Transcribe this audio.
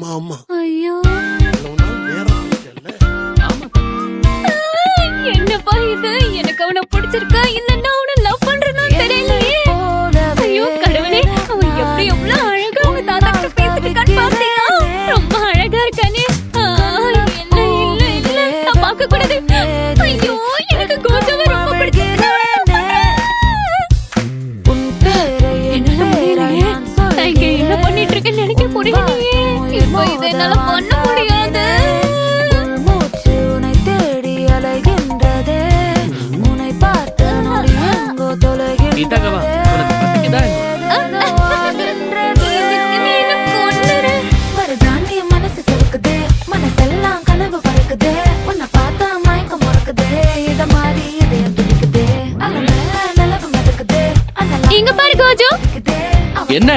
ஆமா ஆமா ஐயோ இவ்வளவு நாள் நேரம் இல்ல. என்னப்பா இது? எனக்கு அவனை பிடிச்சிருக்கா இல்ல நான் அவனை லவ் பண்றேன்னு தெரியலையே. ஐயோ கடவுளே, அவன் எப்படி எவ்வளவு அழகா அவங்க தாத்தா கிட்ட பேசிட்டு இருக்கான்னு பாத்தீங்களா? ரொம்ப அழகா இருக்கானே. இல்ல இல்ல இல்ல, நான் பார்க்க கூடாது. ஐயோ எனக்கு கோஜாவை ரொம்ப பிடிச்சிருக்கு. நான் இங்க என்ன பண்ணிட்டு இருக்கேன்னு நினைக்க புரியலையே. இப்போ இதை என்னால பண்ண முடியாது. இங்க பாரு கோஜோ. என்ன